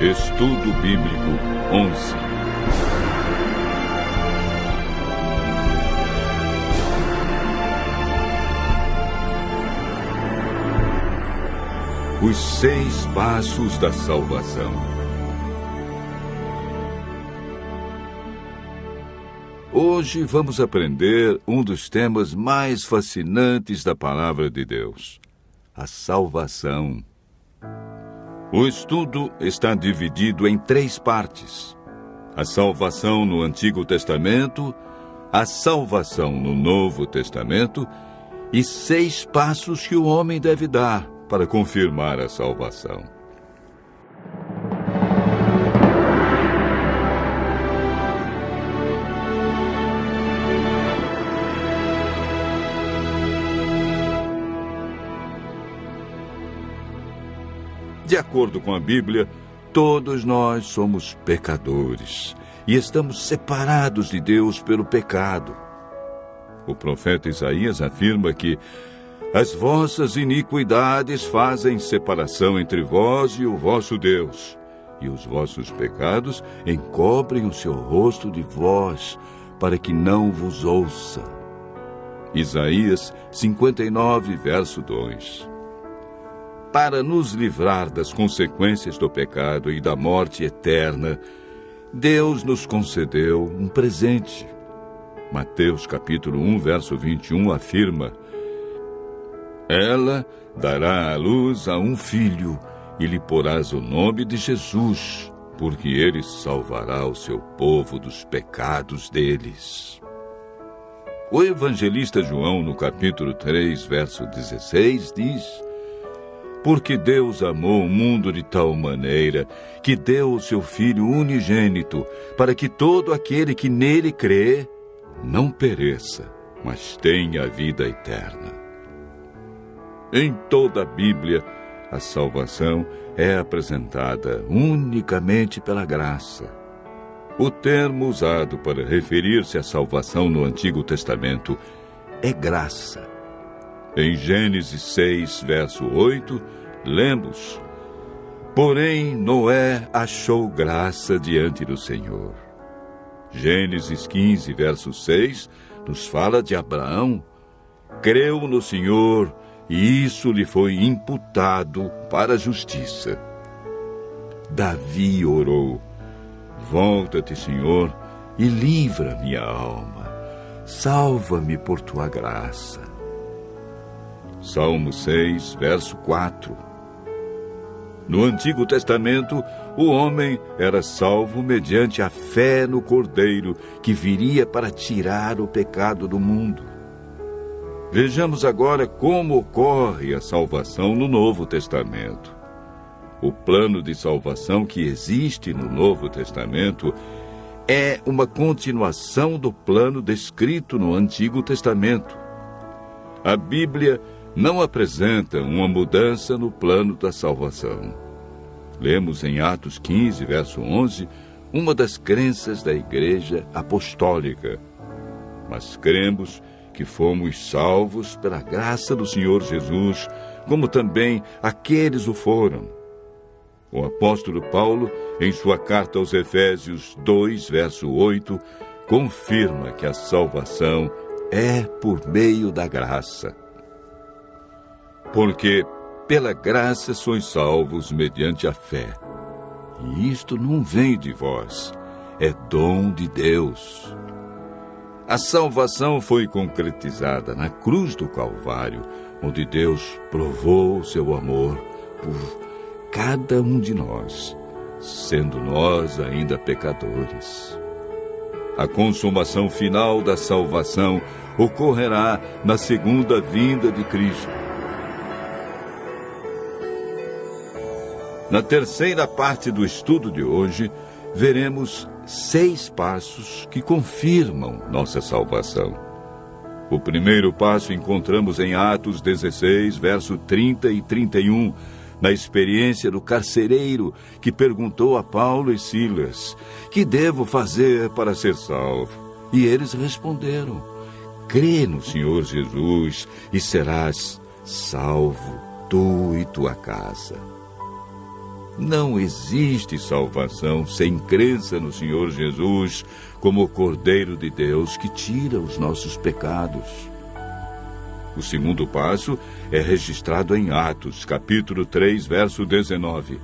Estudo Bíblico 11. Os 6 passos da salvação. Hoje vamos aprender um dos temas mais fascinantes da Palavra de Deus: a salvação. O estudo está dividido em 3 partes: a salvação no Antigo Testamento, a salvação no Novo Testamento e 6 passos que o homem deve dar para confirmar a salvação. De acordo com a Bíblia, todos nós somos pecadores e estamos separados de Deus pelo pecado. O profeta Isaías afirma que as vossas iniquidades fazem separação entre vós e o vosso Deus, e os vossos pecados encobrem o seu rosto de vós, para que não vos ouça. Isaías 59, verso 2. Para nos livrar das consequências do pecado e da morte eterna, Deus nos concedeu um presente. Mateus capítulo 1, verso 21 afirma: ela dará à luz a um filho, e lhe porás o nome de Jesus, porque ele salvará o seu povo dos pecados deles. O evangelista João, no capítulo 3, verso 16, diz: porque Deus amou o mundo de tal maneira que deu o seu Filho unigênito, para que todo aquele que nele crê não pereça, mas tenha a vida eterna. Em toda a Bíblia, a salvação é apresentada unicamente pela graça. O termo usado para referir-se à salvação no Antigo Testamento é graça. Em Gênesis 6, verso 8, lemos: porém Noé achou graça diante do Senhor. Gênesis 15, verso 6, nos fala de Abraão. Creu no Senhor, e isso lhe foi imputado para a justiça. Davi orou: volta-te, Senhor, e livra minha alma. Salva-me por tua graça. Salmo 6, verso 4. No Antigo Testamento, o homem era salvo mediante a fé no Cordeiro, que viria para tirar o pecado do mundo. Vejamos agora como ocorre a salvação no Novo Testamento. O plano de salvação que existe no Novo Testamento é uma continuação do plano descrito no Antigo Testamento. A Bíblia não apresenta uma mudança no plano da salvação. Lemos em Atos 15, verso 11, uma das crenças da Igreja Apostólica. Mas cremos que fomos salvos pela graça do Senhor Jesus, como também aqueles o foram. O apóstolo Paulo, em sua carta aos Efésios 2, verso 8, confirma que a salvação é por meio da graça. Porque pela graça sois salvos mediante a fé. E isto não vem de vós, é dom de Deus. A salvação foi concretizada na cruz do Calvário, onde Deus provou o seu amor por cada um de nós, sendo nós ainda pecadores. A consumação final da salvação ocorrerá na segunda vinda de Cristo. Na terceira parte do estudo de hoje, veremos 6 passos que confirmam nossa salvação. O primeiro passo encontramos em Atos 16, verso 30 e 31, na experiência do carcereiro que perguntou a Paulo e Silas: que devo fazer para ser salvo? E eles responderam: crê no Senhor Jesus e serás salvo, tu e tua casa. Não existe salvação sem crença no Senhor Jesus como o Cordeiro de Deus que tira os nossos pecados. O segundo passo é registrado em Atos, capítulo 3, verso 19.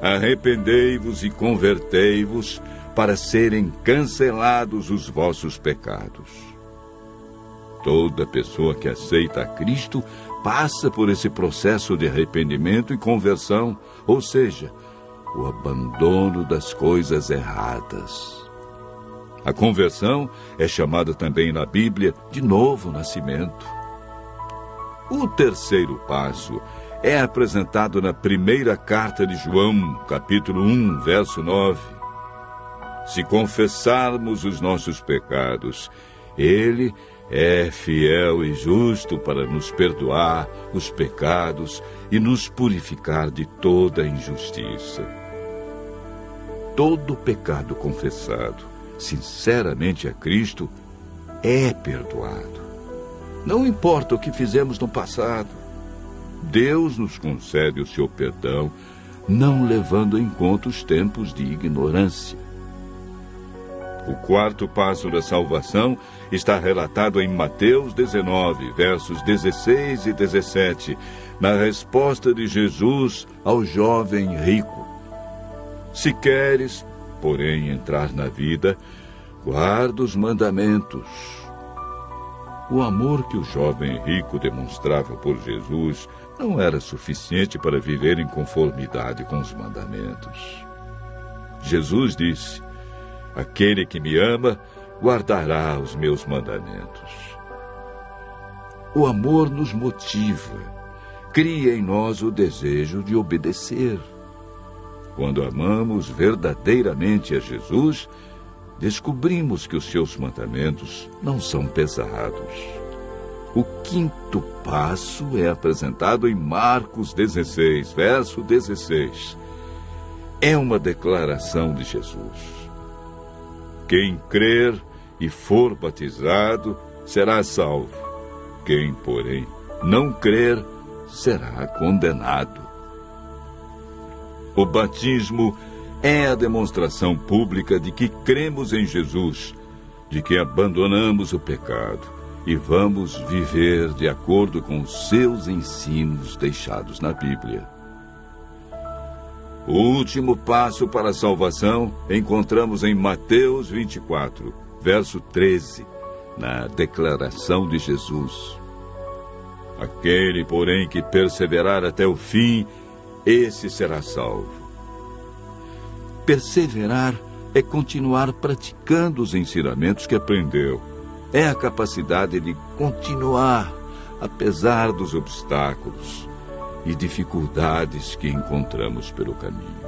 Arrependei-vos e convertei-vos para serem cancelados os vossos pecados. Toda pessoa que aceita a Cristo passa por esse processo de arrependimento e conversão, ou seja, o abandono das coisas erradas. A conversão é chamada também na Bíblia de novo nascimento. O terceiro passo é apresentado na primeira carta de João, capítulo 1, verso 9. Se confessarmos os nossos pecados, Ele é fiel e justo para nos perdoar os pecados e nos purificar de toda injustiça. Todo pecado confessado, sinceramente a Cristo, é perdoado. Não importa o que fizemos no passado. Deus nos concede o seu perdão, não levando em conta os tempos de ignorância. O quarto passo da salvação está relatado em Mateus 19, versos 16 e 17, na resposta de Jesus ao jovem rico. Se queres, porém, entrar na vida, guarda os mandamentos. O amor que o jovem rico demonstrava por Jesus não era suficiente para viver em conformidade com os mandamentos. Jesus disse: aquele que me ama, guardará os meus mandamentos. O amor nos motiva, cria em nós o desejo de obedecer. Quando amamos verdadeiramente a Jesus, descobrimos que os seus mandamentos não são pesados. O quinto passo é apresentado em Marcos 16, verso 16. É uma declaração de Jesus. Quem crer e for batizado será salvo. Quem, porém, não crer será condenado. O batismo é a demonstração pública de que cremos em Jesus, de que abandonamos o pecado e vamos viver de acordo com os seus ensinos deixados na Bíblia. O último passo para a salvação encontramos em Mateus 24, verso 13, na declaração de Jesus. Aquele, porém, que perseverar até o fim, esse será salvo. Perseverar é continuar praticando os ensinamentos que aprendeu. É a capacidade de continuar, apesar dos obstáculos e dificuldades que encontramos pelo caminho.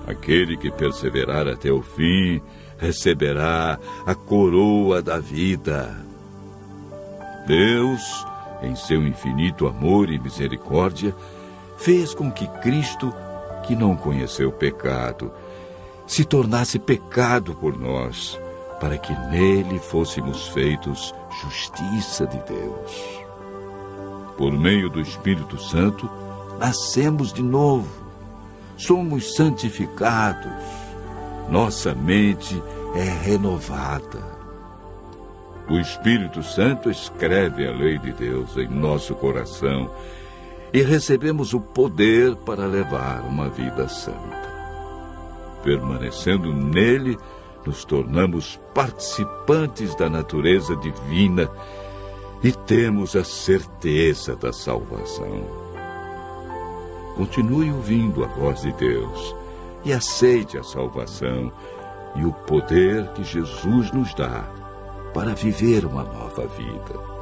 Aquele que perseverar até o fim receberá a coroa da vida. Deus, em seu infinito amor e misericórdia, fez com que Cristo, que não conheceu pecado, se tornasse pecado por nós, para que nele fôssemos feitos justiça de Deus. Por meio do Espírito Santo, nascemos de novo, somos santificados, nossa mente é renovada. O Espírito Santo escreve a lei de Deus em nosso coração e recebemos o poder para levar uma vida santa. Permanecendo nele, nos tornamos participantes da natureza divina e temos a certeza da salvação. Continue ouvindo a voz de Deus e aceite a salvação e o poder que Jesus nos dá para viver uma nova vida.